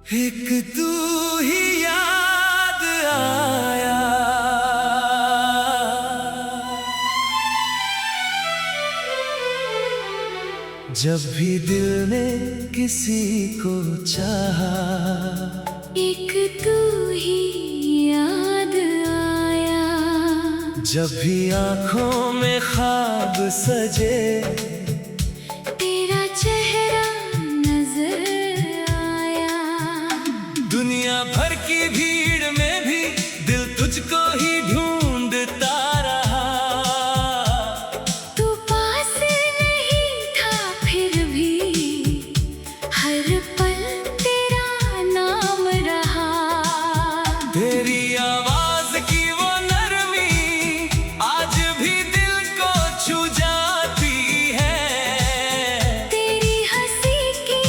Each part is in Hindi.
एक तू ही याद आया, जब भी दिल ने किसी को चाहा। एक तू ही याद आया, जब भी आँखों में ख्वाब सजे, तेरा चेहरा नजर आया। दुनिया भर की भीड़ में भी दिल तुझको ही ढूंढता रहा। तू पास नहीं था फिर भी हर पल तेरा नाम रहा। तेरी आवाज की वो नरमी आज भी दिल को छू जाती है। तेरी हंसी की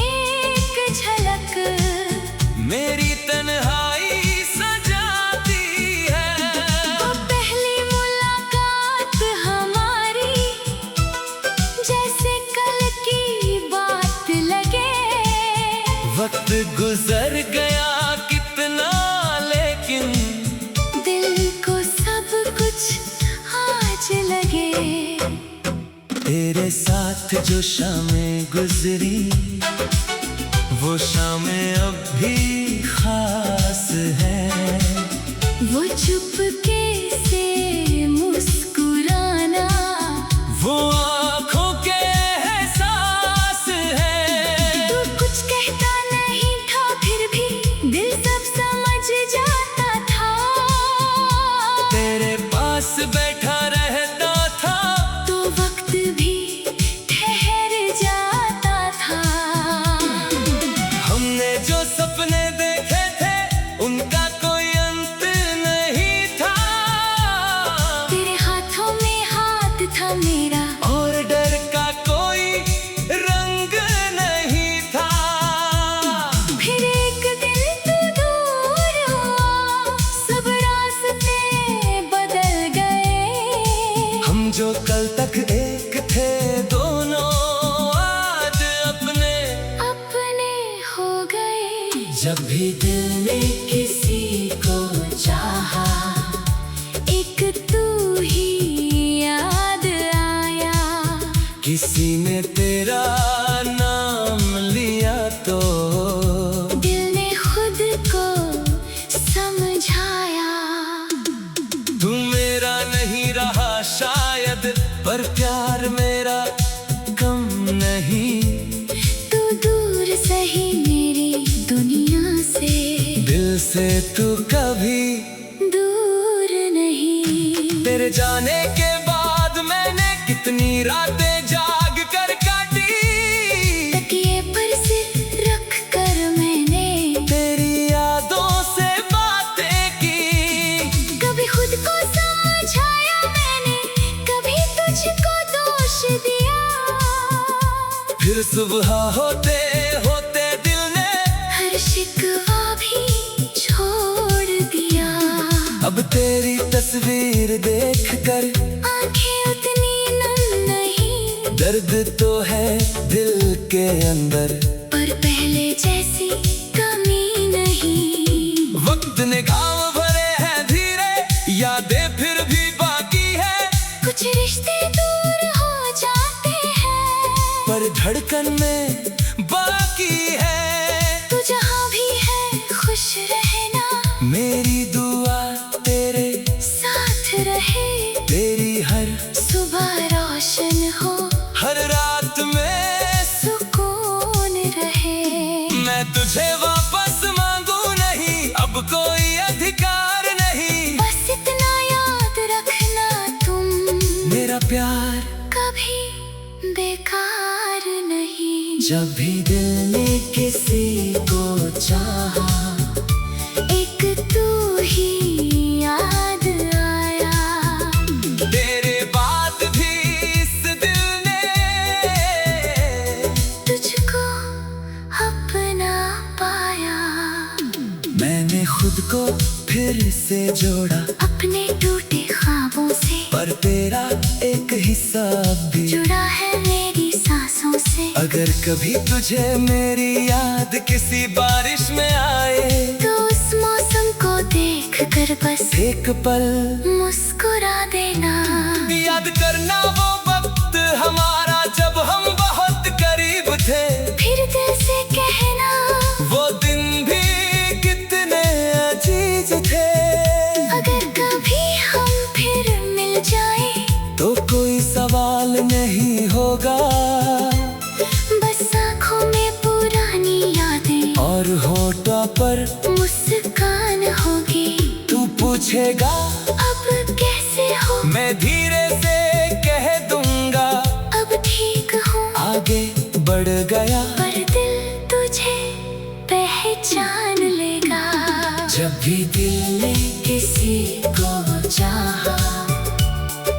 एक झलक मेरी तन्हाई सजाती है। वो पहली मुलाकात हमारी जैसे कल की बात लगे। वक्त गुजर गया कितना, लेकिन दिल को सब कुछ आज लगे। तेरे साथ जो शामें गुजरी, वो शामें अब भी खास है। वो चुपके से मुस्कुराना, वो आँखों के एहसास है। तू कुछ कहता नहीं था फिर भी दिल सब समझ जाता था। तेरे पास बैठा रहता था तो वक्त भी ठहर जाता था। हमने जो सपने देखे थे उनका कोई अंत नहीं था। तेरे हाथों में हाथ था मेरा, और डर का कोई रंग नहीं था। फिर एक दिन तू दूर हुआ, सब रास्ते बदल गए। हम जो कल तक एक थे दोनों आज अपने अपने हो गए। जब भी दिल ने किसी को चाहा, एक तू ही याद आया। किसी ने तेरा नाम लिया तो दिल ने खुद को समझाया। तू मेरा नहीं रहा शायद, पर प्यार मेरा कम नहीं। तू दूर सही मेरी दुनिया से, दिल से तू कभी दूर नहीं। तेरे जाने के बाद मैंने कितनी रातें जाग कर काटी। तकिए पर सिर रख कर मैंने तेरी यादों से बातें की। कभी खुद को समझाया मैंने, कभी तुझको दोष दिया। फिर सुबह होते होते दिल ने हर शिकवा भी छोड़ दिया। अब तेरी तस्वीर देखकर आंखें उतनी नम नहीं, दर्द तो है दिल के अंदर, पर पहले जैसी कमी नहीं। वक्त ने घाव भरे हैं धीरे, यादें फिर भी बाकी है। कुछ रिश्ते दूर हो जाते हैं, पर धड़कन में बाकी है। तू जहाँ भी है खुश रहना, मेरी दुआ तेरे साथ रहे। तेरी हर सुबह रोशन हो, हर रात में सुकून रहे। मैं तुझे वापस मांगू नहीं, अब कोई अधिकार नहीं। बस इतना याद रखना तुम, मेरा प्यार कभी बेकार नहीं। जब भी दिल ने किसी को चाहा, एक तू ही याद आया। तेरे बाद भी इस दिल ने तुझको अपना पाया। मैंने खुद को फिर से जोड़ा अपने टूटे ख्वाबों से, पर तेरा एक हिस्सा भी जुड़ा है मेरी सांसों से। अगर कभी तुझे मेरी याद किसी बारिश में आए तो उस मौसम को देख कर बस एक पल मुस्कुरा देना। याद करना वो वक्त हमारा जब हम बहुत करीब थे, फिर दिल से कहना वो दिन भी कितने अजीज थे। अगर कभी हम फिर मिल जाए तो कोई सवाल नहीं होगा, बस आँखों में पुरानी यादें और होठों पर मुस्कान होगी। तू पूछेगा अब कैसे हो, मैं धीरे से कह दूंगा अब ठीक हूँ। आगे बढ़ गया पर दिल तुझे पहचान लेगा। जब भी दिल ने किसी को चाहा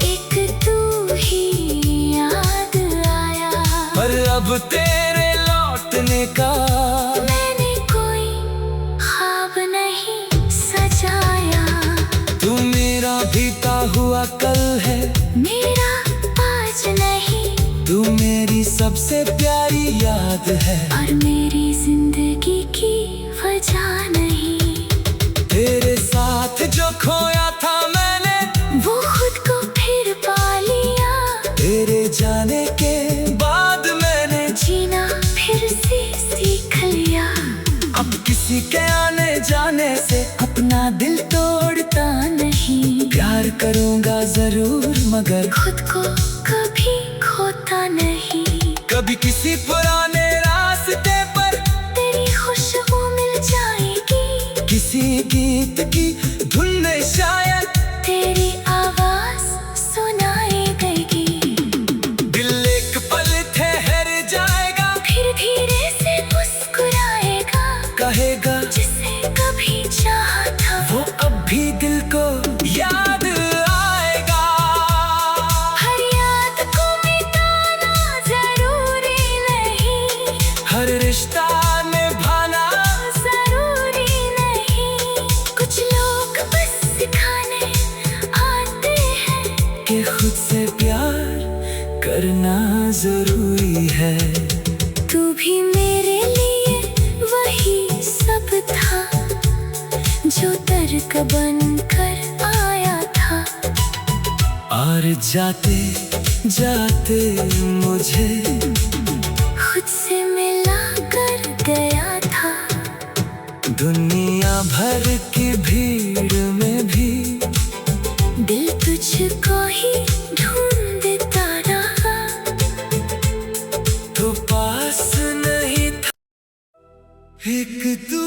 एक तू ही याद आया। पर अब तेरे लौटने का मैंने कोई ख्वाब नहीं सजाया। तू मेरा बीता हुआ कल है, मेरा आज नहीं, तू मेरी सबसे प्यारी याद है। और मेरी जिंदगी की वजह नहीं। तेरे साथ जो खोया था मैंने वो खुद को फिर पा लिया। तेरे जाने के बाद मैंने जीना फिर से सीख लिया। अब किसी के आने जाने से अपना दिल तोड़ता नहीं। प्यार करूंगा जरूर मगर खुद को कभी खोता नहीं। कभी किसी पुराने रास्ते पर तेरी खुशबू मिल जाएगी। किसी गीत की धुन में शायद तेरी आवाज सुनाई देगी। दिल एक पल ठहर जाएगा, फिर धीरे से मुस्कुराएगा। कहेगा जिसे कभी चाहा था वो अब भी दिल को याद आएगा। हर याद को मिटाना जरूरी नहीं। हर रिश्ता निभाना जरूरी नहीं। कुछ लोग बस सिखाने आते हैं कि खुद से प्यार करना जरूरी है। तू भी मेरे लिए वही सब था जो तर्क बन कर आया था। और जाते जाते मुझे खुद से मिला कर गया था। दुनिया भर की भीड़ में भी दिल तुझको ही ढूंढता रहा। तो पास नहीं था, एक तू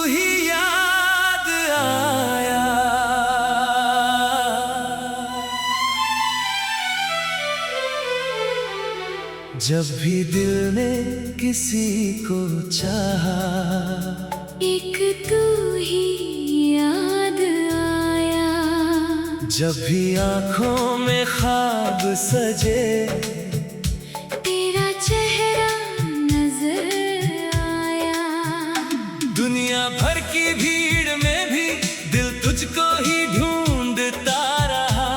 ही याद आया। जब भी दिल ने किसी को चाहा एक तू ही याद आया। जब भी आँखों में ख्वाब सजे तेरा चेहरा नजर आया। दुनिया भर की भीड़ में भी दिल तुझको ही ढूंढता रहा।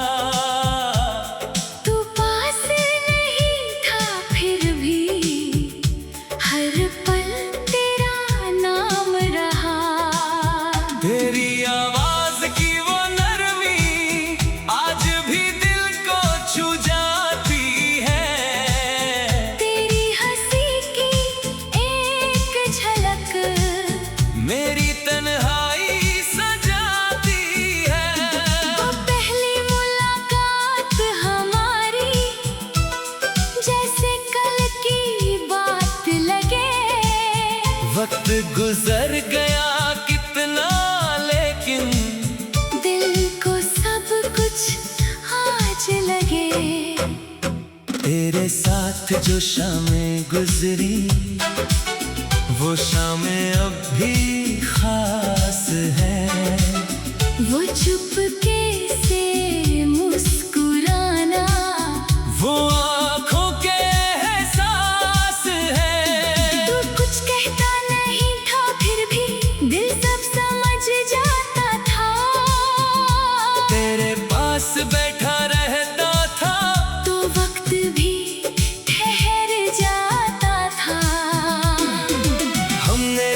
तू पास नहीं था फिर भी हर पल तेरा नाम रहा। तेरी आवाज की वो नरमी आज भी दिल को छू जाती है। तेरी हंसी की एक झलक मेरी तन्हाई सजाती है। वो पहली मुलाकात हमारी जैसे कल की बात लगे। वक्त गुजर गया कितना लेकिन दिल को सब कुछ आज लगे। तेरे साथ जो शामें गुजरी वो शामें अब भी खास है। वो चुपके से मुस्कुराना वो आँखों के एहसास है। तू कुछ कहता नहीं था फिर भी दिल सब समझ जाता था। तेरे पास बैठा रहता था तो वक्त भी ठहर जाता था। हमने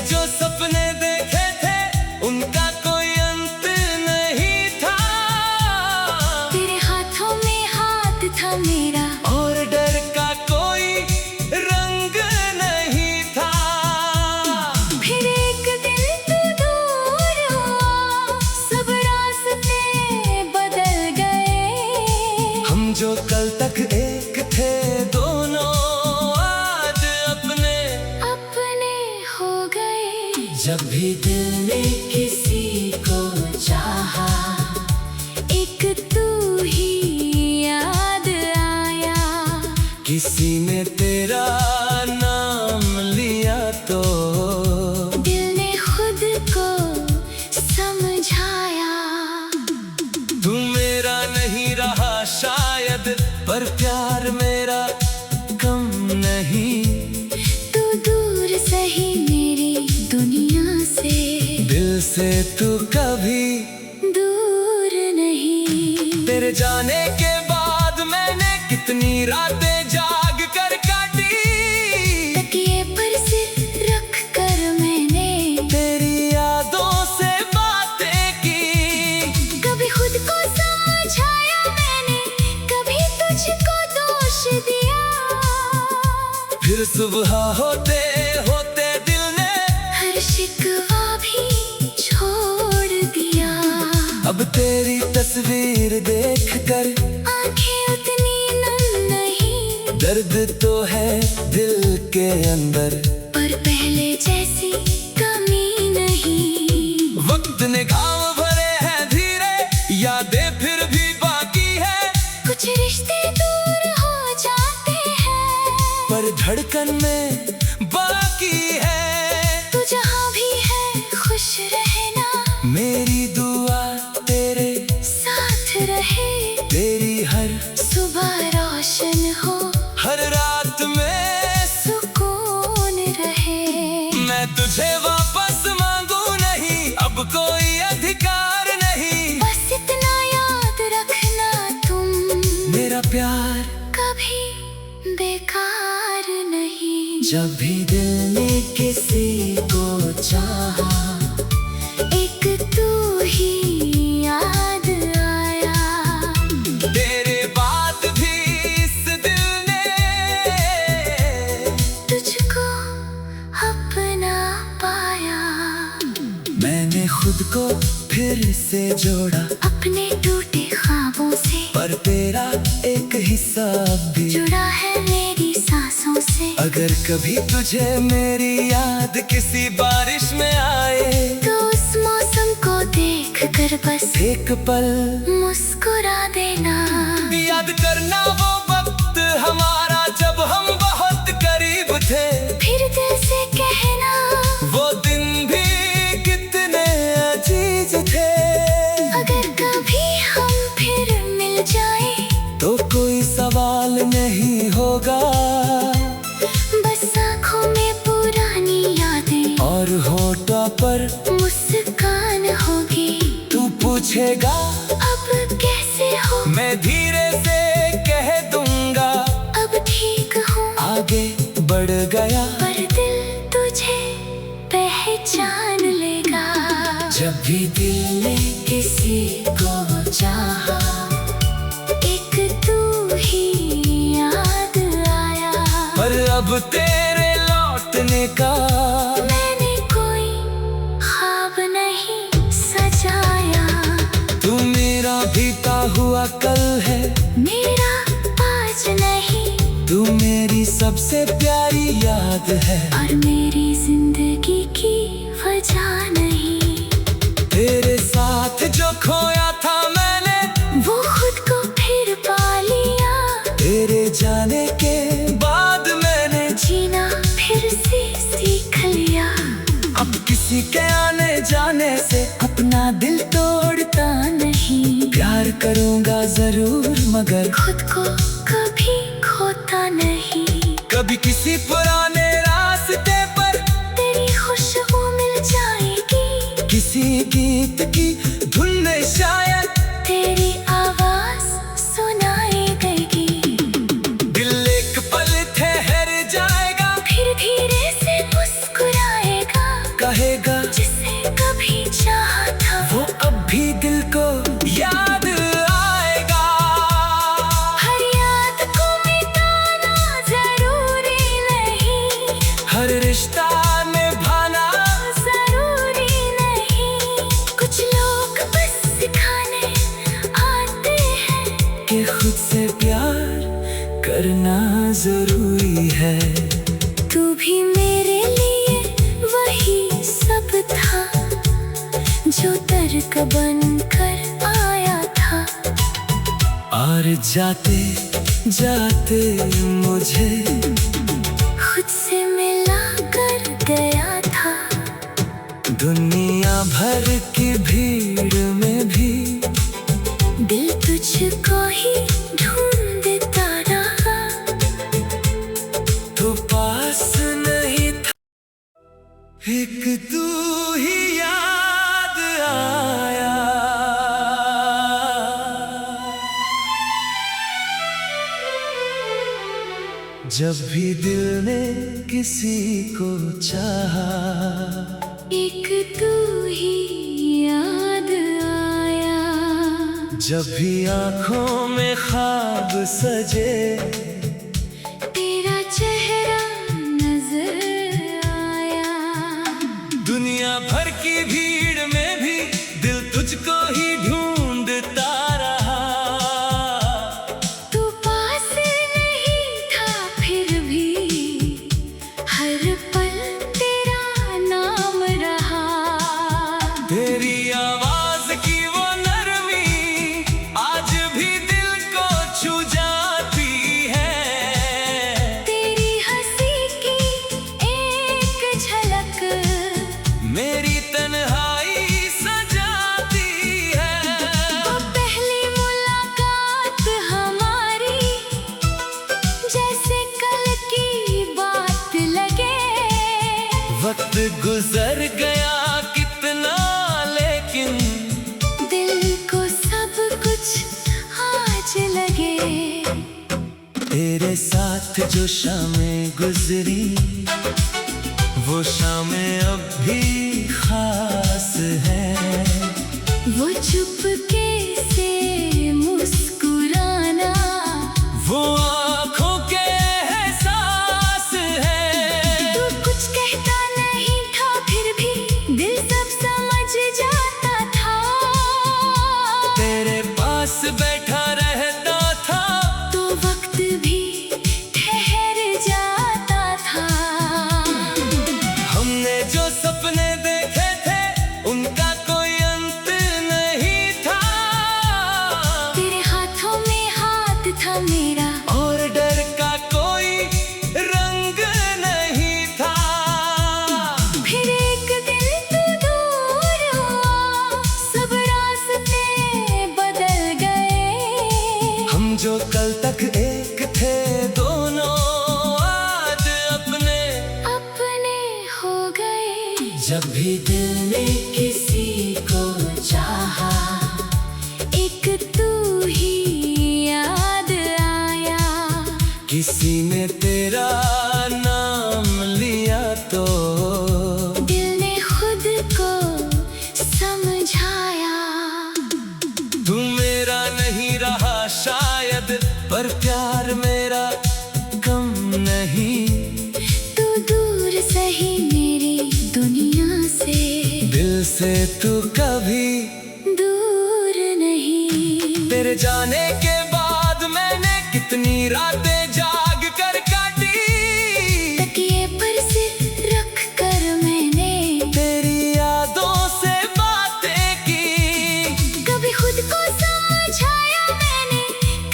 जब भी दिल ने किसी को चाहा, एक तू ही याद आया। किसी ने तेरा नाम लिया तो दिल ने खुद को समझाया। तू मेरा नहीं रहा शायद, पर प्यार मेरा कम नहीं। तू दूर सही मेरी दुनिया से, दिल से तू कभी दूर नहीं। तेरे जाने के बाद मैंने कितनी रातें जाग कर काटी। तकिए पर सिर रख कर मैंने तेरी यादों से बातें की। कभी खुद को समझाया मैंने, कभी तुझको दोष दिया। फिर सुबह होते होते दिल ने हर शिकवा भी छोड़ दिया। अब तेरी तस्वीर देखकर आंखें उतनी नम नहीं, दर्द तो है दिल के अंदर, पर पहले जैसी कमी नहीं। वक्त ने घाव भरे हैं धीरे, यादें फिर भी बाकी है। कुछ रिश्ते दूर हो जाते हैं, पर धड़कन में बाकी है। तू जहाँ भी है खुश रहना, मेरी दुआ तेरे साथ रहे। तेरी हर सुबह रोशन हो, हर रात में सुकून रहे। मैं तुझे वापस मांगू नहीं, अब कोई अधिकार नहीं। बस इतना याद रखना तुम, मेरा प्यार कभी बेकार नहीं। जब भी दिल ने किसी को चाहा, एक तू ही याद आया। तेरे बाद भी इस दिल ने तुझको अपना पाया। मैंने खुद को फिर से जोड़ा, अपने टूटे ख्वाबों से, पर तेरा एक हिस्सा अब भी जुड़ा है मेरी सांसों से। अगर कभी तुझे मेरी याद किसी बारिश में आए, तो उस मौसम को देख कर बस एक पल मुस्कुरा देना। याद करना वो वक्त हमारा जब हम बहुत करीब थे। फिर दिल से कहना वो दिन भी कितने अजीज थे। अगर कभी हम फिर मिल जाए, तो कोई सवाल नहीं होगा, बस आँखों में पुरानी यादें और होठों पर मुस्कान होगी। तू पूछेगा अब कैसे हो, मैं धीरे से कह दूंगा अब ठीक हूँ। आगे बढ़ गया, पर दिल तुझे पहचान लेगा। जब भी दिल ने किसी को चाहा, एक तू ही याद आया। पर अब तेरे लौटने का मैंने कोई ख्वाब नहीं सजाया। तू मेरा बीता हुआ कल है, मेरा आज नहीं, तू मेरी सबसे प्यारी याद है। और मेरी जिंदगी की वजह नहीं। तेरे साथ जो खोया था मैंने, वो खुद को फिर पा लिया। तेरे जाने के बाद मैंने जीना फिर से सीख लिया। अब किसी के आने जाने से अपना दिल तोड़ता नहीं। प्यार करूंगा जरूर मगर खुद को कभी खोता नहीं। कभी किसी पुराने रास्ते पर तेरी खुशबू मिल जाएगी। किसी गीत की धुन में शायद तेरी आवाज सुनाई देगी। दिल एक पल ठहर जाएगा, फिर धीरे से मुस्कुराएगा। कहेगा जिसे कभी चाहा था, वो अब भी दिल को याद आएगा। हर याद को मिटाना जरूरी नहीं। हर रिश्ता निभाना जरूरी नहीं। कुछ लोग बस सिखाने आते हैं कि खुद से प्यार करना जरूरी है। तू भी मेरे लिए वही सब बनकर आया था। और जाते जाते मुझे खुद से मिला कर गया था। दुनिया भर की भीड़ में भी दिल तुझको ही ढूंढता रहा। तो पास नहीं था, एक तू ही याद आया। जब भी दिल ने किसी को चाहा, एक तू ही याद आया। जब भी आँखों में ख्वाब सजे, तेरा चेहरा नजर आया। दुनिया भर की भीड़ में भी दिल तुझको ही ढूंढता रहा। तू पास नहीं था फिर भी हर पल तेरा नाम रहा। तेरी आवाज की वो नरमी आज भी दिल को छू जाती है। तेरी हंसी की एक झलक मेरी तन्हाई सजाती है। वो पहली मुलाकात हमारी जैसे कल की बात लगे। वक्त गुजर गया कितना, लेकिन दिल को सब कुछ आज लगे। तेरे साथ जो शामें गुजरी, वो शामें अब भी खास है। वो चुपके से मुस्कुराना, वो आँखों के एहसास है। तू कुछ कहता नहीं था फिर भी दिल सब समझ जाता था। तेरे पास बैठा रहता था, तो वक्त भी ठहर जाता था। हमने जो सपने देखे थे उनका कोई अंत नहीं था। तेरे हाथों में हाथ था मेरा, और डर का कोई रंग नहीं था। फिर एक दिन तू दूर हुआ, सब रास्ते बदल गए। हम जो कल तक एक थे दोनों आज अपने अपने हो गए। जब भी दिल ने किसी को चाहा, एक तू ही याद आया। किसी ने तेरा नाम लिया तो दिल ने खुद को समझाया। तू मेरा नहीं रहा शायद, पर प्यार मेरा कम नहीं। तू दूर सही मेरी दुनिया से, दिल से तू कभी दूर नहीं। तेरे जाने के बाद मैंने कितनी रातें जाग कर काटी। तकिए पर सिर रख कर मैंने तेरी यादों से बातें की। कभी खुद को समझाया मैंने,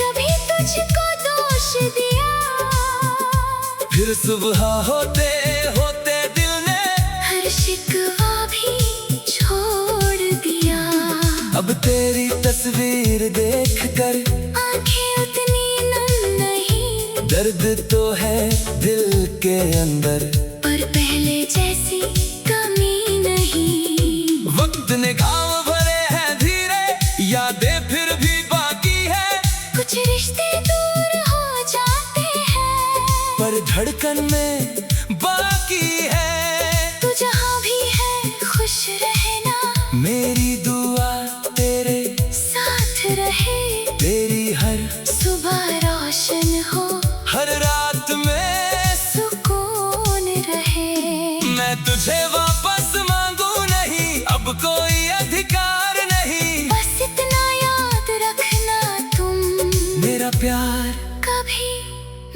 कभी तुझको दोष दिया। फिर सुबह होते होते दिल ने हर शिकवा भी छोड़ दिया। अब तेरी तस्वीर देखकर आंखें उतनी नम नहीं, दर्द तो है दिल के अंदर, पर पहले जैसी कमी नहीं। वक्त ने घाव भरे हैं धीरे, यादें फिर भी बाकी है। कुछ रिश्ते दूर हो जाते हैं, पर धड़कन में बाकी है। तू जहाँ भी है खुश रहना, मेरी दुआ तेरे साथ रहे। तेरी हर सुबह रोशन हो, हर रात में सुकून रहे। मैं तुझे वापस मांगू नहीं, अब कोई अधिकार नहीं। बस इतना याद रखना तुम, मेरा प्यार कभी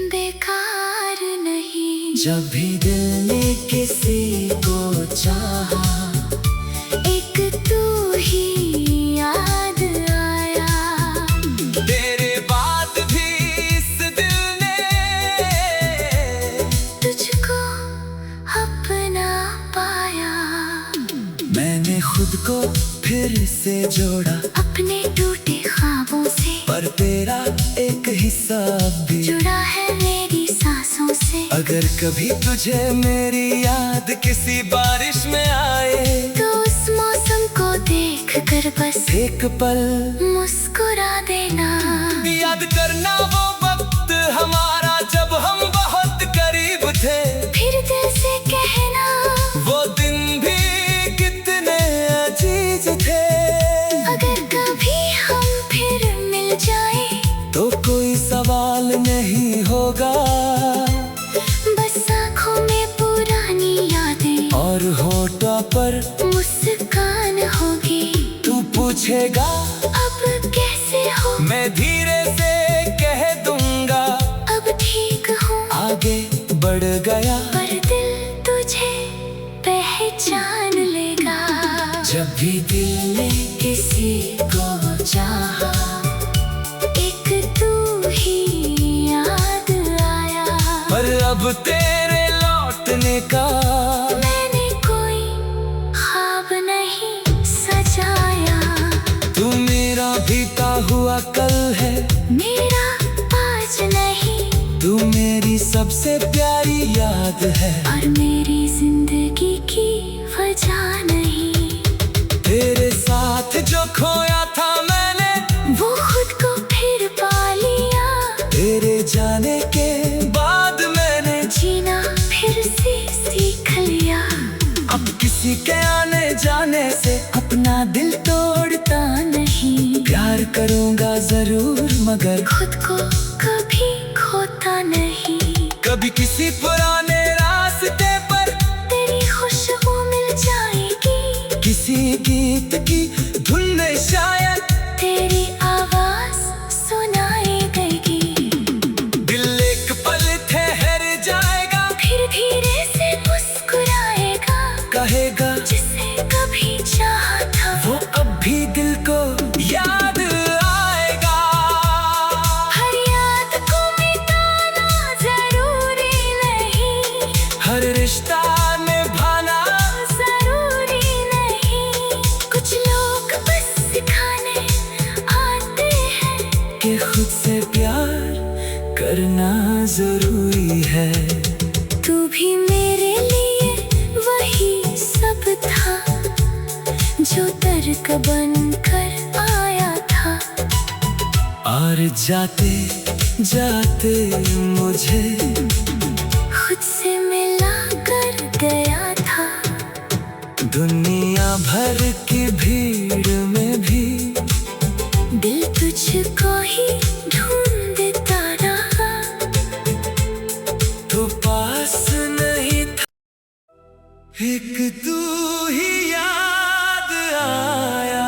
बेकार नहीं। जब भी दिल ने किसी को चाहा, एक तू ही मैंने खुद को फिर से जोड़ा अपने टूटे ख्वाबों से, पर तेरा एक हिस्सा भी जुड़ा है मेरी सांसों से। अगर कभी तुझे मेरी याद किसी बारिश में आए, तो उस मौसम को देख कर बस एक पल मुस्कुरा देना। याद करना वो वक्त हमारा जब हम बहुत करीब थे, फिर दिल से कहना वो दिन भी कितने अजीज थे। अगर कभी हम फिर मिल जाए, तो कोई सवाल नहीं होगा, बस आँखों में पुरानी यादें और होठों पर मुस्कान होगी। तू पूछेगा अब कैसे हो, मैं धीरे से कह दूंगा अब ठीक हूँ। आगे बढ़ गया, पर दिल तुझे पहचान लेगा। जब भी दिल ने किसी को चाहा, एक तू ही याद आया। पर अब तेरे लौटने का मैंने कोई ख्वाब नहीं सजाया। तू मेरा बीता हुआ कल है, मेरा आज नहीं, तू मेरी सबसे प्यारी याद है, और मेरी जिंदगी की वजह नहीं। तेरे साथ जो खोया था मैंने, वो खुद को फिर पा लिया। तेरे जाने के बाद मैंने जीना फिर से सीख लिया। अब किसी के आने जाने से अपना दिल तोड़ता नहीं। प्यार करूंगा जरूर मगर खुद को कभी खोता नहीं। कभी किसी पुराने रास्ते पर तेरी खुशबू मिल जाएगी, किसी गीत की धुन में शायद तेरी आवाज सुनाई देगी। दिल एक पल ठहर जाएगा, फिर धीरे से मुस्कुराएगा, कहेगा जिसे कभी चाहा था वो अब भी दिल को याद आएगा। हर याद को मिटाना जरूरी नहीं, हर रिश्ता निभाना जरूरी नहीं। कुछ लोग बस सिखाने आते हैं कि खुद से प्यार करना जरूरी है। तू भी मेरे लिए वही सब था, जो तर्क बन कर आया था। और जाते जाते मुझे खुद से मिला कर गया था। दुनिया भर की भीड़ में भी दिल तुझको ही ढूंढता रहा। तो पास नहीं था, एक तू ही याद आया।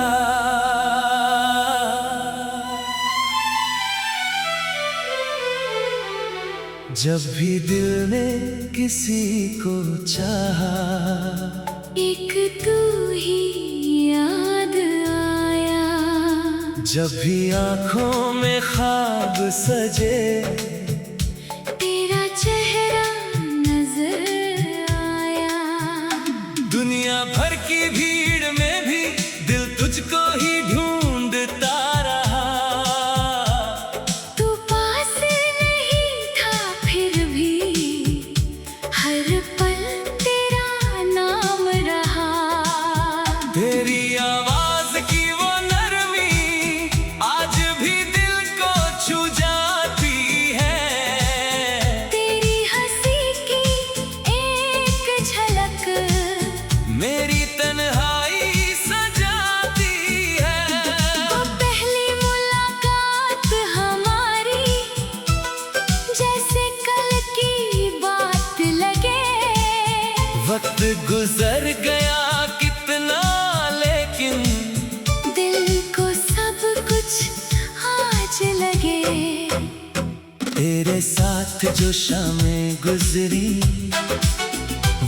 जब भी दिल ने किसी को चाहा, एक तू ही याद आया। जब भी आँखों में ख्वाब सजे, तेरा चेहरा नजर आया। दुनिया भर की भीड़ में भी दिल तुझको ही ढूंढता रहा। तू पास नहीं था फिर भी, हर पल तेरा नाम रहा। तेरी आवाज की वो नरमी आज भी दिल को छू जाती है। तेरी हंसी की एक झलक मेरी तन्हाई सजाती है। वो पहली मुलाकात हमारी, जैसे कल की बात लगे। वक्त गुजर गया कितना, लेकिन दिल को सब कुछ आज लगे। तेरे साथ जो शामें गुजरी,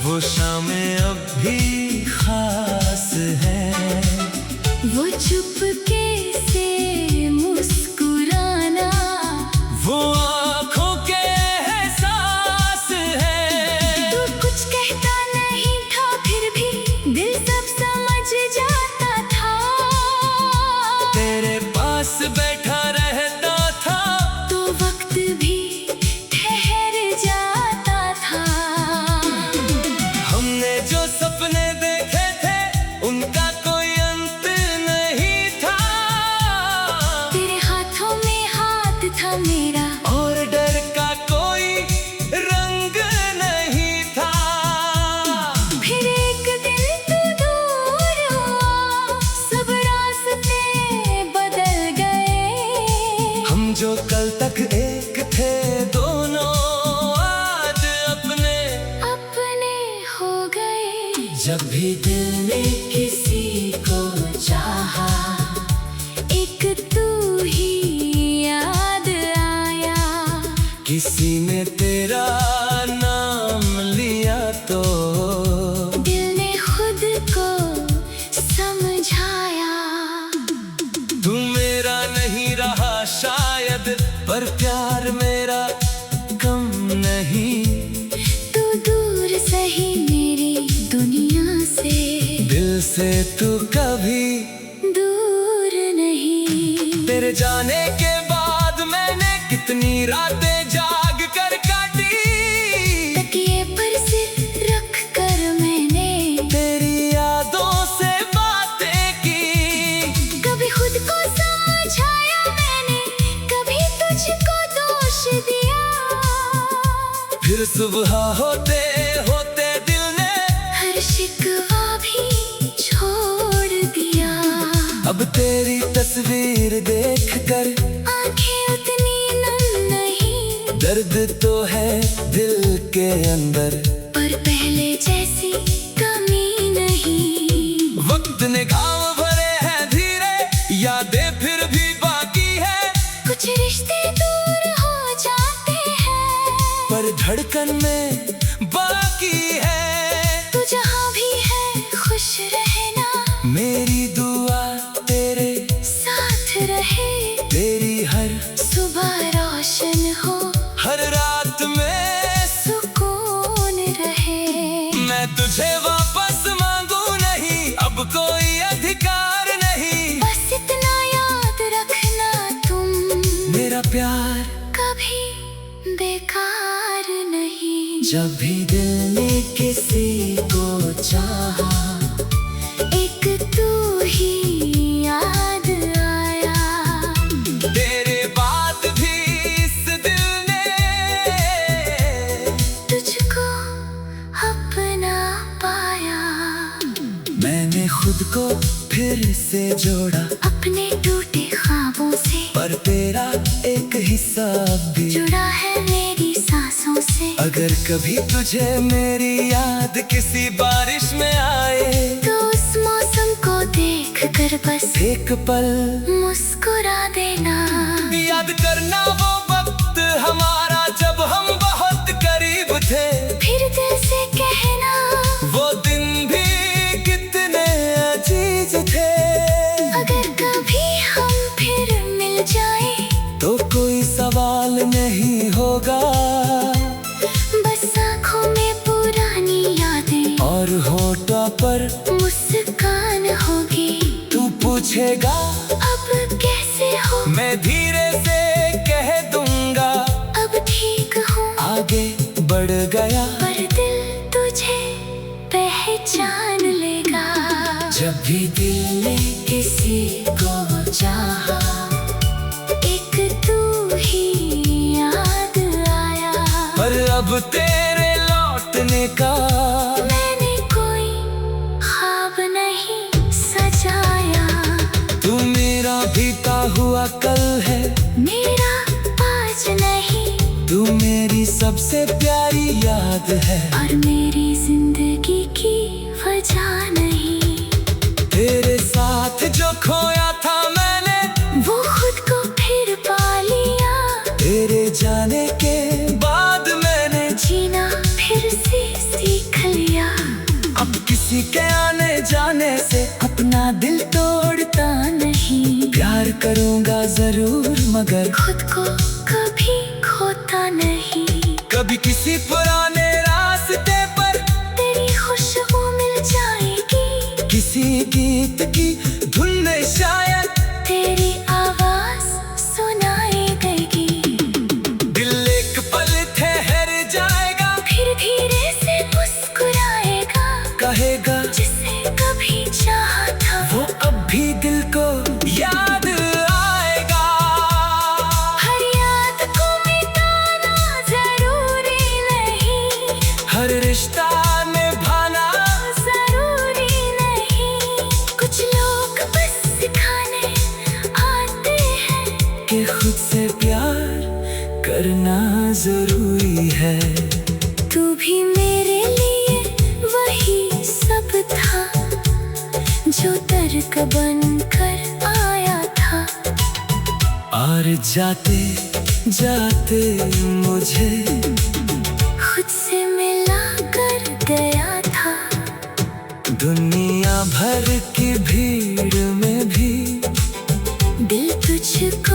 वो शामें अब भी खास है। वो चुपके से मुस्कुराना, वो आँखों के एहसास है। तू कुछ कहता नहीं था फिर भी दिल सब समझ जब भी दिल ने किसी को चाहा, एक तू ही याद आया। किसी ने तेरा नाम लिया तो दिल ने खुद को समझाया। तू मेरा नहीं रहा शायद, पर प्यार मेरा कम नहीं। तू दूर सही मेरी दुनिया से, दिल से तू कभी दूर नहीं। तेरे जाने के बाद मैंने कितनी रातें जाग कर काटी। तकिए पर सिर रख कर मैंने तेरी यादों से बातें की। कभी खुद को समझाया मैंने, कभी तुझको दोष दिया। फिर सुबह होते होते दिल ने हर शिकवा भी छोड़ दिया। अब तेरी तस्वीर देखकर आंखें उतनी नम नहीं, दर्द तो है दिल के अंदर, पर पहले जैसी कमी नहीं। वक्त ने घाव भरे हैं धीरे, यादें फिर भी बाकी है। कुछ रिश्ते दूर हो जाते हैं, पर धड़कन में बाकी है। तू जहाँ भी है खुश रहना, मेरी दुआ तेरे साथ रहे। तेरी हर सुबह रोशन हो, हर रात में सुकून रहे। मैं तुझे वापस मांगू नहीं, अब कोई अधिकार नहीं। बस इतना याद रखना तुम, मेरा प्यार कभी बेकार नहीं। जब भी दिल ने किसी को चाहा, एक तू ही याद आया। तेरे बाद भी इस दिल ने तुझको अपना पाया। मैंने खुद को फिर से जोड़ा, अपने टूटे ख्वाबों से पर तेरा एक हिस्सा भी जुड़ा है मेरी सांसों से। अगर कभी तुझे मेरी याद किसी बारिश में आए, तो उस मौसम को देख कर बस एक पल मुस्कुरा देना। याद करना वो वक्त हमारा जब हम बहुत करीब थे। फिर दिल से कहना वो दिन भी कितने अजीज थे। अगर कभी हम फिर मिल जाए, तो कोई सवाल नहीं होगा, बस आँखों में पुरानी यादें और होठों पर मुस्कान होगी। तू पूछेगा अब कैसे हो, मैं धीरे से कह दूंगा अब ठीक हूँ। आगे बढ़ गया, पर दिल तुझे पहचान लेगा। जब भी दिल ने किसी को चाहा, एक तू ही याद आया। पर अब तेरे लौटने का मैंने कोई ख्वाब नहीं सजाया। तू मेरा बीता हुआ कल है, मेरा आज नहीं, तू मेरी सबसे प्यारी याद है। और मेरी जिंदगी की वजह नहीं। तेरे साथ जो खोया था मैंने, वो खुद को फिर पा लिया। तेरे जाने के बाद मैंने जीना फिर से सीख लिया। अब किसी के आने जाने से अपना दिल तोड़ता नहीं। प्यार करूंगा जरूर मगर खुद को कभी खोता नहीं। कभी किसी पुराने रास्ते पर तेरी खुशबू मिल जाएगी। किसी गीत की धुन में शायद तेरी आवाज सुनाई देगी। दिल एक पल ठहर जाएगा, फिर धीरे से मुस्कुराएगा। कहेगा जिसे कभी चाहा था, वो अब भी दिल को याद आएगा। हर याद को मिटाना जरूरी नहीं। हर रिश्ता निभाना जरूरी नहीं। कुछ लोग बस सिखाने आते हैं कि खुद से प्यार करना जरूरी है। तू भी मेरे लिए वही सब जो तर्क बनकर आया था। और जाते जाते मुझे खुद से मिला कर गया था। दुनिया भर की भीड़ में भी दिल तुझको